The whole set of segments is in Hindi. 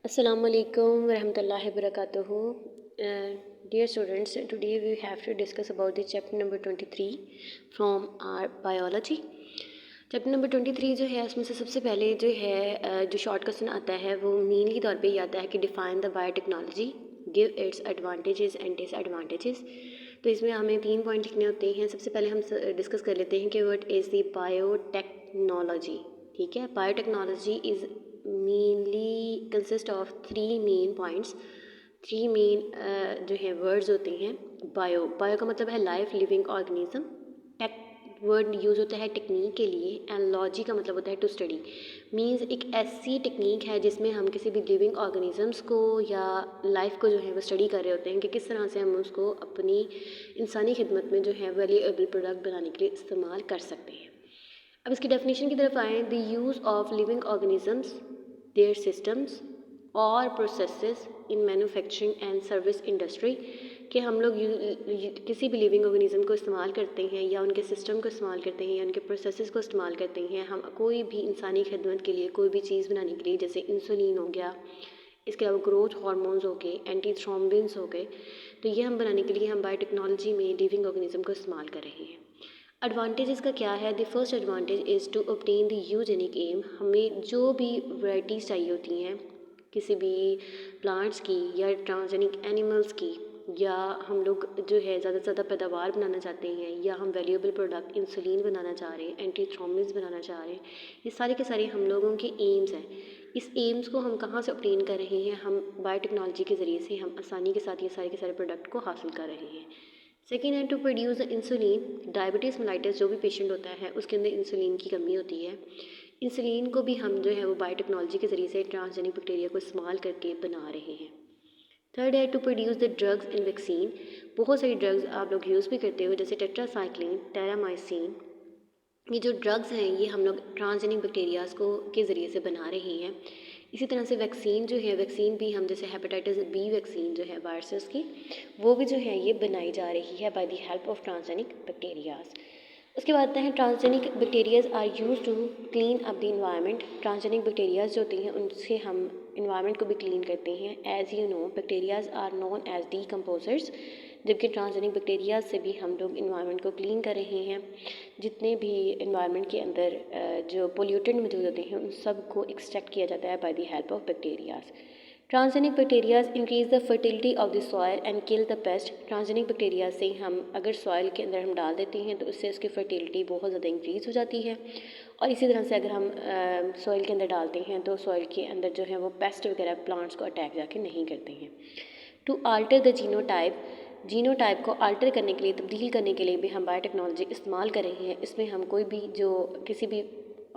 Assalamu alaikum warahmatullahi wabarakatuh. Dear students, today we have to discuss about the chapter number 23 from our biology. Chapter number 23 जो है उसमें से सबसे पहले जो है जो शॉर्ट क्वेश्चन आता है वो मेनली तौर पे ये आता है कि define the biotechnology, give its advantages and disadvantages. तो इसमें हमें 3 पॉइंट लिखने होते हैं। सबसे पहले हम डिस्कस कर लेते हैं कि व्हाट इज़ द बायोटेक्नोलॉजी। ठीक है, biotechnology is mainly consist of 3 main points, 3 main जो है वर्ड्स होते हैं। बायो का मतलब है life, living organism. Tech word use होता है टेक्निक के लिए, एंड लॉजी का मतलब होता है टू स्टडी। मींस एक ऐसी टेक्निक है जिसमें हम किसी भी लिविंग ऑर्गेनिजम्स को या लाइफ को जो है वो स्टडी कर रहे होते हैं कि किस तरह से हम उसको अपनी इंसानी खिदमत में जो है वैल्यूएबल प्रोडक्ट बनाने के लिए इस्तेमाल कर सकते हैं। अब इसकी डेफिनेशन की तरफ आएँ, the use of living organisms, their systems और processes in manufacturing and service industry, कि हम लोग किसी भी लिविंग ऑर्गेनिज्म को इस्तेमाल करते हैं या उनके सिस्टम को इस्तेमाल करते हैं या उनके प्रोसेसेस को इस्तेमाल करते हैं हम कोई भी इंसानी खिदमत के लिए, कोई भी चीज़ बनाने के लिए, जैसे इंसुलिन हो गया, इसके अलावा ग्रोथ हार्मोन्स हो गए, एंटी थ्रोम्बिन्स हो गए। तो ये हम बनाने के लिए हम बायोटेक्नोलॉजी में लिविंग ऑर्गेनिज्म को इस्तेमाल कर रहे हैं। एडवांटेज का क्या है? The first advantage is to obtain the eugenic M. हमें जो भी वैराइटीज़ चाहिए होती हैं किसी भी प्लांट्स की या ट्रांसजेनिक एनिमल्स की, या हम लोग जो है ज़्यादा से ज़्यादा पैदावार बनाना चाहते हैं, या हम वैल्यूएबल प्रोडक्ट इंसुलिन बनाना चाह रहे हैं, एंटी थ्रोम्बिन्स बनाना चाह रहे हैं, ये सारे के सारे हम लोगों के एम्स हैं। इस एम्स को हम कहाँ से ऑब्टेन कर रहे हैं? हम बायोटेक्नोलॉजी के ज़रिए से हम आसानी के साथ ये सारे के सारे प्रोडक्ट को हासिल कर रहे हैं। सेकेंड है to produce the insulin. Diabetes mellitus जो भी पेशेंट होता है उसके अंदर इंसुलिन की कमी होती है। इंसुलिन को भी हम जो है वो बायोटेक्नोलॉजी के ज़रिए से ट्रांसजेनिक बैक्टीरिया को इस्तेमाल करके बना रहे हैं। थर्ड है to produce the drugs and vaccine. बहुत सारी ड्रग्स आप लोग यूज़ भी करते हो, जैसे टेट्रासाइक्लिन, टेरामाइसिन। ये जो ड्रग्स हैं ये हम लोग ट्रांसजेनिक बैक्टीरियाज़ को के ज़रिए से बना रहे हैं। इसी तरह से वैक्सीन जो है, वैक्सीन भी हम जैसे हेपेटाइटिस बी वैक्सीन जो है वायरसेस की, वो भी जो है ये बनाई जा रही है by the help of transgenic bacterias. उसके बाद आते हैं transgenic bacterias are use to clean up the environment. Transgenic bacterias जो होती हैं उनसे हम इन्वायरमेंट को भी क्लीन करते हैं। As you know, bacterias are known as decomposers, जबकि ट्रांसजेनिक बैक्टीरिया से भी हम लोग इन्वायरमेंट को क्लीन कर रहे हैं। जितने भी इन्वायरमेंट के अंदर जो पोल्यूटेंट मौजूद होते हैं उन सब को एक्सट्रैक्ट किया जाता है by the help of bacterias. Transgenic bacterias increase the fertility of the soil and kill the paste. Transgenic bacteria से हम अगर सॉयल के अंदर हम डाल देते हैं तो उससे उसकी फर्टिलिटी बहुत ज़्यादा इंक्रीज़ हो जाती है। और इसी तरह से अगर हम सॉइल के अंदर डालते हैं तो सॉइल के अंदर जो है वो पेस्ट वगैरह प्लांट्स को अटैक जाके नहीं करते हैं। To alter the genotype, genotype को आल्टर करने के लिए, तब्दील करने के लिए भी हम बायोटेक्नोलॉजी इस्तेमाल कर रहे हैं। इसमें हम कोई भी जो किसी भी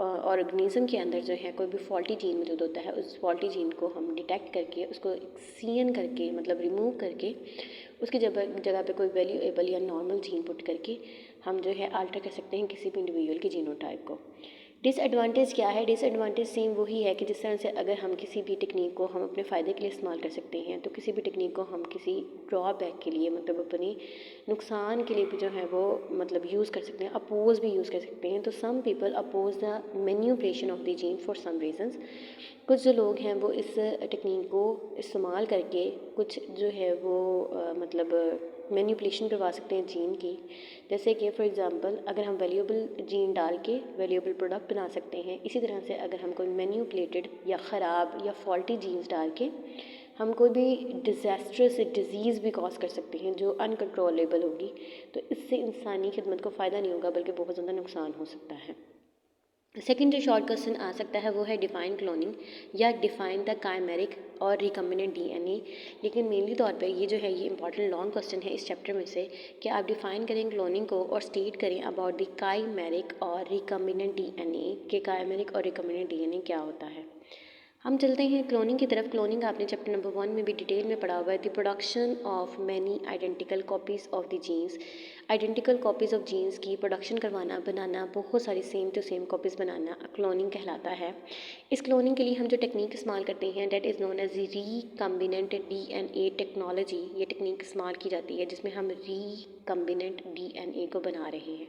ऑर्गेनिज्म के अंदर जो है कोई भी फॉल्टी जीन मौजूद होता है, उस फॉल्टी जीन को हम डिटेक्ट करके उसको सीएन करके मतलब रिमूव करके उसकी जगह पे कोई वैल्यूएबल या नॉर्मल जीन पुट करके हम जो है आल्टर कर सकते हैं किसी भी इंडिविजुअल के जीनोटाइप को। डिसएडवांटेज क्या है? डिसएडवांटेज सेम वही है कि जिस तरह से अगर हम किसी भी टेक्निक को हम अपने फ़ायदे के लिए इस्तेमाल कर सकते हैं, तो किसी भी टेक्निक को हम किसी ड्रॉबैक के लिए मतलब अपने नुकसान के लिए भी जो है वो मतलब यूज़ कर सकते हैं, अपोज भी यूज़ कर सकते हैं। तो some people oppose the manipulation of the gene for some reasons. कुछ जो लोग हैं वो इस टेक्निक को इस्तेमाल करके कुछ जो है वो मतलब मैन्युपुलेशन करवा सकते हैं जीन की। जैसे कि फॉर एग्जांपल अगर हम वैल्यूएबल जीन डाल के वैल्यूएबल प्रोडक्ट बना सकते हैं। इसी तरह से अगर हम कोई मैन्युपुलेटेड या ख़राब या फॉल्टी जीन्स डाल के हम कोई भी डिज़ास्ट्रस डिज़ीज़ भी कॉज कर सकते हैं जो अनकंट्रोलेबल होगी, तो इससे इंसानी खिदमत को फ़ायदा नहीं होगा बल्कि बहुत ज़्यादा नुकसान हो सकता है। सेकेंड जो शॉर्ट क्वेश्चन आ सकता है वो है डिफाइन क्लोनिंग या डिफाइन द काइमेरिक और रिकम्बिनेंट डीएनए। लेकिन मेनली तौर पे ये जो है ये इंपॉर्टेंट लॉन्ग क्वेश्चन है इस चैप्टर में से कि आप डिफाइन करें क्लोनिंग को और स्टेट करें अबाउट द काइमेरिक और रिकम्बिनेंट डीएनए के काइमेरिक और रिकम्बिनेंट डीएनए क्या होता है। हम चलते हैं क्लोनिंग की तरफ। क्लोनिंग आपने चैप्टर नंबर 1 में भी डिटेल में पढ़ा हुआ है। The production of many identical copies of the genes. Identical copies of genes की प्रोडक्शन करवाना, बनाना, बहुत सारी सेम टू सेम कॉपीज़ बनाना क्लोनिंग कहलाता है। इस क्लोनिंग के लिए हम जो टेक्निक इस्तेमाल करते हैं that is known as recombinant DNA technology. ये टेक्निक इस्तेमाल की जाती है जिसमें हम रिकम्बिनेंट डीएनए को बना रहे हैं।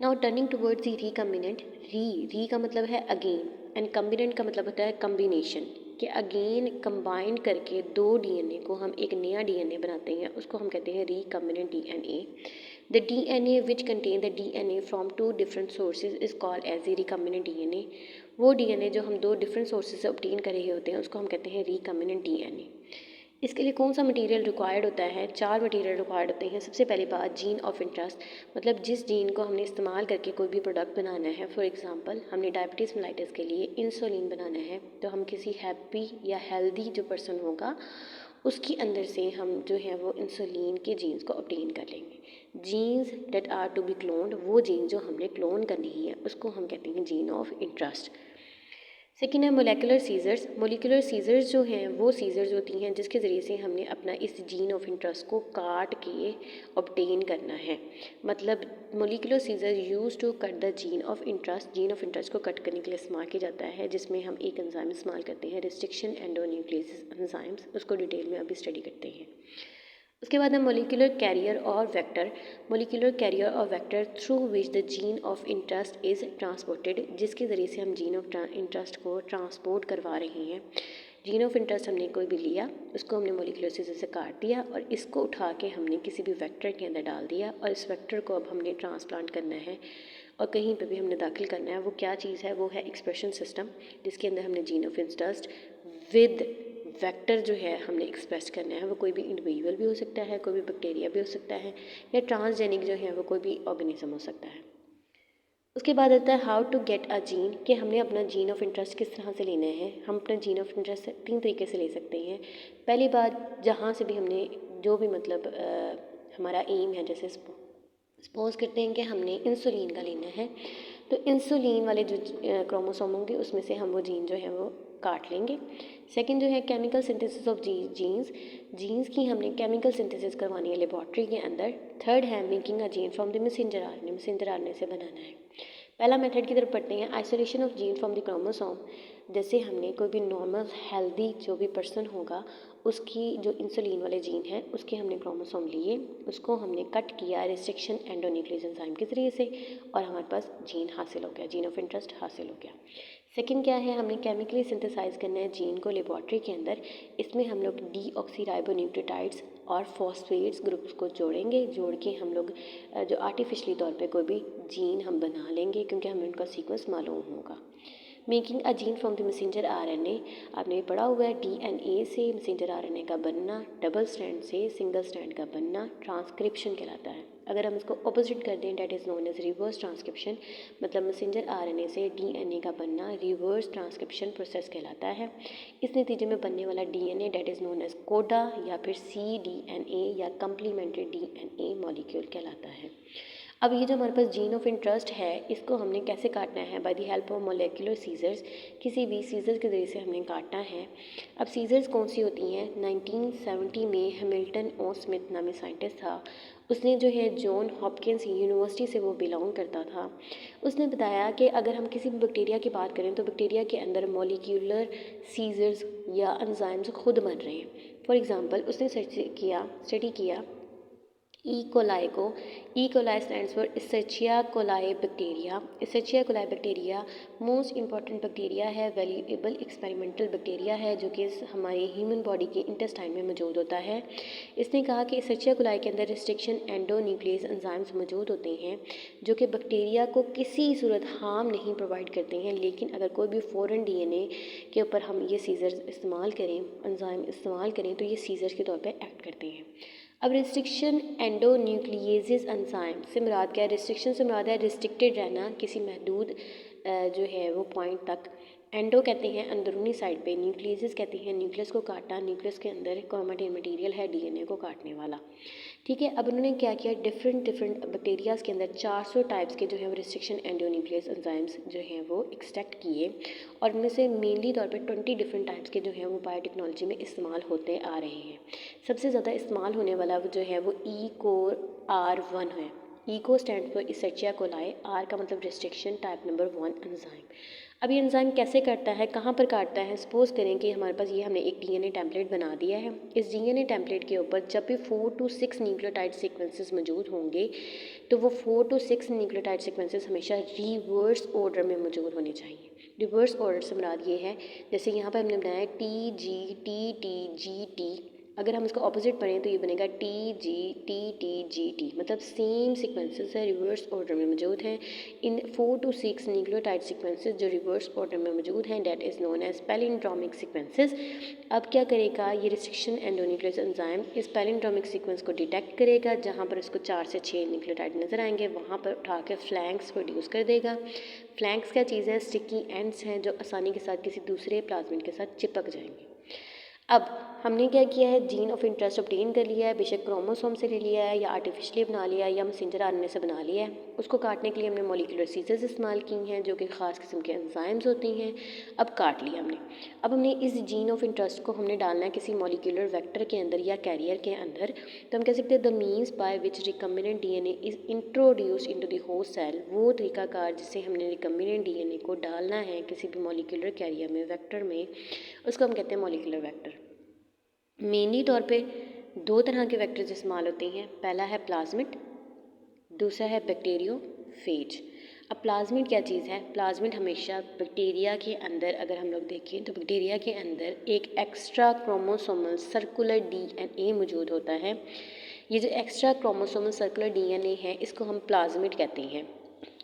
Now turning towards the recombinant. री का मतलब है अगेन एंड कम्बिनेंट का मतलब होता है कम्बिनेशन। कि अगेन कंबाइन करके 2 DNA को हम एक नया DNA बनाते हैं, उसको हम कहते हैं recombinant DNA। The DNA which contain the DNA from 2 different sources is called as a recombinant DNA। वो DNA जो हम 2 डिफरेंट सोर्सेज से ऑब्टेन कर रहे होते हैं उसको हम कहते हैं रिकम्बिनेंट DNA। इसके लिए कौन सा मटेरियल रिक्वायर्ड होता है? 4 मटेरियल रिक्वायर्ड होते हैं। सबसे पहली बात, जीन ऑफ इंटरेस्ट, मतलब जिस जीन को हमने इस्तेमाल करके कोई भी प्रोडक्ट बनाना है। फॉर एग्जांपल हमने डायबिटीज़ मेलाइटिस के लिए इंसुलिन बनाना है, तो हम किसी हैप्पी या हेल्दी जो पर्सन होगा उसके अंदर से हम जो है वो इंसुलिन के जीन्स को ऑब्टेन कर लेंगे। Genes that are to be cloned, वो जीन जो हमने क्लोन करनी है उसको हम कहते हैं जीन ऑफ इंटरेस्ट। सेकेंड है मोलेकुलर सीजर्स। मोलिकुलर सीजर्स जो हैं वो सीजर्स होती हैं जिसके ज़रिए से हमने अपना इस जीन ऑफ इंटरेस्ट को काट के ऑब्टेन करना है। मतलब molecular scissor use to cut the gene of interest, gene of interest को कट करने के लिए इस्तेमाल किया जाता है, जिसमें हम एक एंजाइम इस्तेमाल करते हैं, रिस्ट्रिक्शन एंडोन्यूक्लियस एंजाइम्स, उसको डिटेल में अभी स्टडी करते हैं। उसके बाद है मोलिकुलर कैरियर और वेक्टर। मोलिकुलर कैरियर और vector through which the gene of interest is transported, जिसके ज़रिए से हम जीन ऑफ इंटरेस्ट को ट्रांसपोर्ट करवा रहे हैं। जीन ऑफ इंटरेस्ट हमने कोई भी लिया, उसको हमने मोलिकुलर सीजर से काट दिया और इसको उठा के हमने किसी भी वेक्टर के अंदर डाल दिया और इस वेक्टर को अब हमने ट्रांसप्लांट करना है और कहीं पे भी हमने दाखिल करना है। वो क्या चीज़ है? वो है एक्सप्रेशन सिस्टम, जिसके अंदर हमने gene of interest with vector जो है हमने एक्सप्रेस करना है। वो कोई भी इंडिविजुअल भी हो सकता है, कोई भी बैक्टीरिया भी हो सकता है, या ट्रांसजेनिक जो है वो कोई भी ऑर्गेनिज्म हो सकता है। उसके बाद आता है how to get a gene, कि हमने अपना जीन ऑफ इंटरेस्ट किस तरह से लेना है। हम अपना जीन ऑफ इंटरेस्ट 3 तरीके से ले सकते हैं। पहली बात, जहाँ से भी हमने जो भी मतलब हमारा एम है, जैसे सपोज करते हैं कि हमने इंसुलिन का लेना है, तो इंसुलिन वाले जो क्रोमोसोम होंगे उसमें से हम वो जीन जो है वो काट लेंगे। सेकंड जो है chemical synthesis of genes, genes की हमने केमिकल सिंथेसिस करवानी है लेबॉर्ट्री के अंदर। थर्ड है making a gene from the messenger RNA, messenger RNA से बनाना है। पहला मेथड की तरफ पढ़ते हैं, isolation of gene from the chromosome. जैसे हमने कोई भी नॉर्मल हेल्दी जो भी पर्सन होगा उसकी जो इंसुलिन वाले जीन है उसके हमने क्रोमोसोम लिए, उसको हमने कट किया रिस्ट्रिक्शन एंडोन्यूक्लियस एंजाइम के ज़रिए से और हमारे पास जीन हासिल हो गया, जीन ऑफ इंटरेस्ट हासिल हो गया। सेकंड क्या है, हमने केमिकली सिंथेसाइज करना है जीन को लेबॉर्ट्री के अंदर। इसमें हम लोग डीऑक्सीराइबोन्यूक्लियोटाइड्स और फॉस्फेट्स ग्रुप्स को जोड़ेंगे, जोड़ के हम लोग जो आर्टिफिशली तौर पे कोई भी जीन हम बना लेंगे क्योंकि हमें उनका सीक्वेंस मालूम होगा। Making a gene from the messenger RNA, आपने पढ़ा हुआ है डीएनए से मैसेंजर आरएनए का बनना, डबल स्ट्रैंड से सिंगल स्ट्रैंड का बनना ट्रांसक्रिप्शन कहलाता है। अगर हम इसको ऑपोजिट कर दें, that is known as reverse transcription, मतलब मैसेंजर आरएनए से डीएनए का बनना रिवर्स ट्रांसक्रिप्शन प्रोसेस कहलाता है। इस नतीजे में बनने वाला DNA that is known as coda या फिर cDNA या कम्प्लीमेंट्री डीएनए मॉलिक्यूल कहलाता है। अब ये जो हमारे पास जीन ऑफ इंटरेस्ट है इसको हमने कैसे काटना है? By the help of molecular scissors, किसी भी सीजर के ज़रिए से हमने काटना है। अब सीजर्स कौन सी होती हैं? 1970 में हैमिल्टन ओ स्मिथ नामी साइंटिस्ट था, उसने जो है जॉन हॉपकिंस यूनिवर्सिटी से वो बिलोंग करता था। उसने बताया कि अगर हम किसी भी बैक्टीरिया की बात करें तो बैक्टीरिया के अंदर मोलिकुलर सीजर्स या एंजाइम्स खुद बन रहे हैं। फॉर एग्ज़ाम्पल उसने स्टडी किया ई कोलाई को। E coli stands for Escherichia coli bacteria. Escherichia coli bacteria most important bacteria है, वैल्यूएबल एक्सपेरिमेंटल बैक्टीरिया है जो कि हमारी ह्यूमन बॉडी के इंटेस्टाइन में मौजूद होता है। इसने कहा कि इसेर्चिया कोलाई के अंदर रिस्ट्रिक्शन एंडोन्यूक्लियस एंजाइम्स मौजूद होते हैं जो कि बैक्टीरिया को किसी सूरत हार्म नहीं प्रोवाइड करते हैं, लेकिन अगर कोई भी फॉरेन डीएनए के ऊपर हम ये सीजर इस्तेमाल करें, एंजाइम इस्तेमाल करें, तो ये सीजर के तौर पर एक्ट करते हैं। अब रिस्ट्रिक्शन एंडोन्यूक्लियेसिस एंजाइम से मुराद क्या है? रिस्ट्रिक्शन से मुराद है रिस्ट्रिक्टेड रहना किसी महदूद जो है वो पॉइंट तक। एंडो कहते हैं अंदरूनी साइड पे, न्यूक्लियस कहते हैं न्यूक्लियस को काटना, न्यूक्लियस के अंदर क्रोमेटिन मटेरियल है डीएनए को काटने वाला। ठीक है, अब उन्होंने क्या किया, डिफरेंट बैक्टीरियाज के अंदर 400 टाइप्स के जो है वो रिस्ट्रिक्शन एंडोन्यूक्लियस एंजाइम्स जो हैं वो एक्सट्रैक्ट किए और उनमें से मेनली तौर पे 20 डिफरेंट टाइप्स के जो हैं वो बायोटेक्नोलॉजी में इस्तेमाल होते आ रहे हैं। सबसे ज़्यादा इस्तेमाल होने वाला जो है वो EcoR1 है। ECO stand for Escherichia coli, R का मतलब रिस्ट्रिक्शन, टाइप नंबर 1 एंजाइम। अब ये एंजाइम कैसे काटता है, कहाँ पर काटता है? सपोज करें कि हमारे पास ये हमने एक डीएनए टेम्पलेट बना दिया है। इस डीएनए टेम्पलेट के ऊपर जब भी 4 to 6 न्यूक्लियोटाइड सीक्वेंसेस मौजूद होंगे तो वो 4 to 6 न्यूक्लियोटाइड सीक्वेंसेस हमेशा रिवर्स ऑर्डर में मौजूद होने चाहिए। रिवर्स ऑर्डर से मुराद ये है, जैसे यहाँ पर हमने बनाया TGTTGT, अगर हम इसको ऑपोजिट पढ़ें तो ये बनेगा TGTTGT, मतलब सेम सीक्वेंसेस है, रिवर्स ऑर्डर में मौजूद हैं। इन 4 to 6 न्यूक्लियोटाइड सीक्वेंसेस जो रिवर्स ऑर्डर में मौजूद हैं, that is known as palindromic sequences. अब क्या करेगा ये रिस्ट्रिक्शन एंडोन्यूक्लियोस एंजाइम, इस पैलिंड्रोमिक सीक्वेंस को डिटेक्ट करेगा, जहाँ पर इसको 4 से 6 न्यूक्लियोटाइड नज़र आएंगे वहाँ पर उठा के फ्लैंक्स प्रोड्यूस कर देगा। फ्लैंक्स क्या चीज़ है? स्टिकी एंड्स हैं जो आसानी के साथ किसी दूसरे प्लाज्मिड के साथ चिपक जाएंगे। अब हमने क्या किया है, जीन ऑफ इंटरेस्ट ऑब्टेन कर लिया है, बेशक क्रोमोसोम से ले लिया है या आर्टिफिशियली बना लिया है या मैसेंजर आरएनए से बना लिया है। उसको काटने के लिए हमने मॉलिक्यूलर सीजर्स इस्तेमाल की हैं जो कि ख़ास किस्म के एंजाइम्स होती हैं। अब काट लिया हमने। अब हमने इस जीन ऑफ इंटरेस्ट को हमने डालना है किसी मॉलिक्यूलर वेक्टर के अंदर या कैरियर के अंदर। तो हम कह सकते हैं the means by which recombinant DNA is introduce into the host cell, वो तरीकाकार जिससे हमने रिकम्बिनेंट डीएनए को डालना है किसी भी मॉलिक्यूलर कैरियर में, वेक्टर में, उसको हम कहते हैं मॉलिक्यूलर वेक्टर। मेनली तौर पे 2 तरह के वेक्टर्स इस्तेमाल होते हैं, पहला है प्लाज्मिड, दूसरा है बैक्टीरियोफेज। अब प्लाज्मिड क्या चीज़ है? प्लाज्मिड हमेशा बैक्टीरिया के अंदर, अगर हम लोग देखें तो बैक्टीरिया के अंदर एक एक्स्ट्रा क्रोमोसोमल सर्कुलर डीएनए मौजूद होता है। ये जो एक्स्ट्रा क्रोमोसोमल सर्कुलर डीएनए है इसको हम प्लाज्मिड कहते हैं।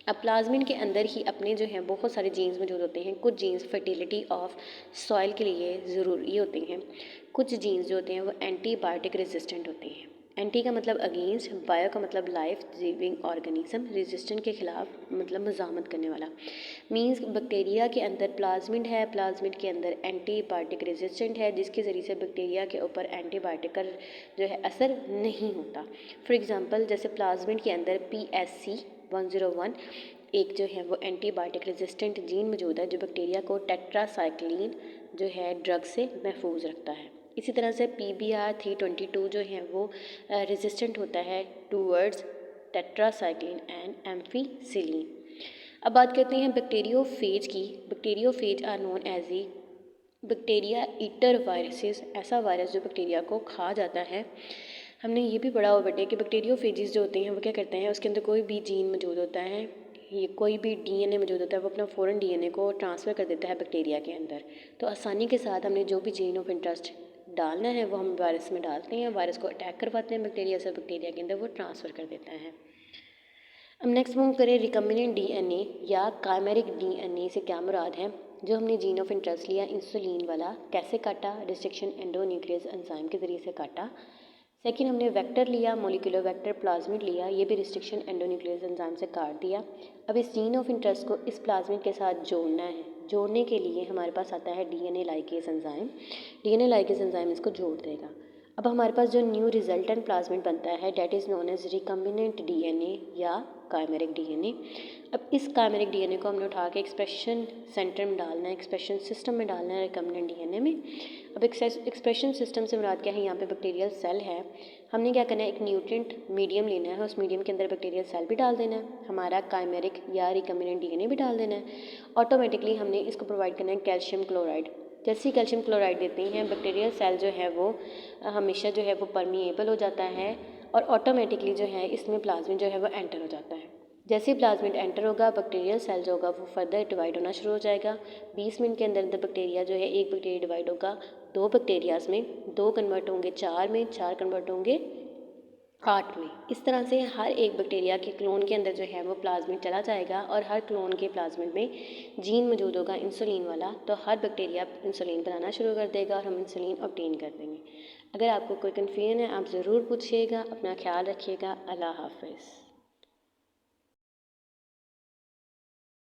अब प्लाज्मिड के अंदर ही अपने जो हैं बहुत सारे जीन्स मौजूद होते हैं। कुछ जीन्स फर्टिलिटी ऑफ सॉइल के लिए ज़रूरी होते हैं, कुछ जीन्स जो होते हैं वो एंटीबायोटिक रेजिस्टेंट होते हैं। एंटी का मतलब अगेंस्ट, बायो का मतलब लाइफ लिविंग ऑर्गेनिज्म, रेजिस्टेंट के खिलाफ मतलब मज़ामत करने वाला। मींस बैक्टीरिया के अंदर प्लाज्मिड है, प्लाज्मिड के अंदर एंटीबायोटिक रेजिस्टेंट है, जिसके ज़रिए से बैक्टीरिया के ऊपर एंटीबायोटिक का जो है असर नहीं होता। फॉर एग्ज़ाम्पल जैसे प्लाज्मिड के अंदर PSC101 एक जो है वो एंटीबायोटिक रेजिस्टेंट जीन मौजूद है जो बैक्टीरिया को टेट्रासाइक्लिन जो है ड्रग से महफूज रखता है। इसी तरह से PBR322 जो है वो रेजिस्टेंट होता है टूवर्ड्स टेट्रासाइक्लिन एंड एम्फीसिलिन। अब बात करते हैं बैक्टीरियोफेज की। Bacteriophage are known as e bacteria eater viruses, ऐसा वायरस जो बैक्टीरिया को खा जाता है। हमने ये भी पढ़ा हुआ बेटे कि बैक्टीरियोफेजेस जो होते हैं वो क्या करते हैं, उसके अंदर कोई भी जीन मौजूद होता है, ये कोई भी डीएनए मौजूद होता है, वो अपना फ़ौरन डीएनए को ट्रांसफ़र कर देता है बैक्टीरिया के अंदर। तो आसानी के साथ हमने जो भी जीन ऑफ इंटरेस्ट डालना है वो हम वायरस में डालते हैं, वायरस को अटैक करवाते हैं बैक्टीरिया से, बैक्टीरिया के अंदर वो ट्रांसफ़र कर देता है। अब नेक्स्ट मूव करें रिकम्बिनेंट डीएनए या काइमेरिक डीएनए से क्या मुराद है। जो हमने जीन ऑफ इंटरेस्ट लिया इंसुलिन वाला, कैसे काटा? रिस्ट्रिक्शन एंडोन्यूक्लियस एंजाइम के ज़रिए से काटा। सेकेंड हमने वेक्टर लिया, मॉलिक्यूलर वेक्टर प्लाज्मिड लिया, ये भी रिस्ट्रिक्शन एंडोन्यूक्लियस एंजाइम से काट दिया। अब इस जीन ऑफ इंटरेस्ट को इस प्लाज्मिड के साथ जोड़ना है। जोड़ने के लिए हमारे पास आता है डीएनए लाइकेज एंजाइम। डीएनए लाइकेज एंजाइम इसको जोड़ देगा। अब हमारे पास जो न्यू रिजल्टेंट प्लाज्मिड बनता है that is known as recombinant DNA या काइमेरिक डीएनए। अब इस काइमेरिक डीएनए को हमने उठा के एक्सप्रेशन सेंटर में डालना है, एक्सप्रेशन सिस्टम में डालना है रिकम्बिनेंट डीएनए में। अब एक्सप्रेशन सिस्टम से मुराद क्या है, यहाँ पे बैक्टीरियल सेल है। हमने क्या करना है, एक न्यूट्रिएंट मीडियम लेना है, उस मीडियम के अंदर बैक्टीरियल सेल भी डाल देना है, हमारा काइमेरिक या रिकम्बिनेंट डीएनए भी डाल देना है। ऑटोमेटिकली हमने इसको प्रोवाइड करना है कैल्शियम क्लोराइड। जैसे ही कैल्शियम क्लोराइड देते हैं बैक्टीरियल सेल जो है वो हमेशा जो है वो परमिएबल हो जाता है और ऑटोमेटिकली जो है इसमें प्लाज्मिड जो है वो एंटर हो जाता है। जैसे ही प्लाज्मिड एंटर होगा बैक्टीरियल सेल जो होगा वो फर्दर डिवाइड होना शुरू हो जाएगा। 20 मिनट के अंदर बैक्टीरिया जो है, एक बैक्टीरिया डिवाइड होगा 2 बैक्टीरियाज में, 2 कन्वर्ट होंगे 4 में, 4 कन्वर्ट होंगे 8 में। इस तरह से हर एक बैक्टीरिया के क्लोन के अंदर जो है वो प्लाज्मिड चला जाएगा और हर क्लोन के प्लाज्मिड में जीन मौजूद होगा इंसुलिन वाला, तो हर बैक्टीरिया इंसुलिन बनाना शुरू कर देगा और हम इंसुलिन ऑब्टेन कर देंगे। अगर आपको कोई कन्फ्यूजन है आप ज़रूर पूछिएगा। अपना ख्याल रखिएगा। अल्लाह हाफ़िज़।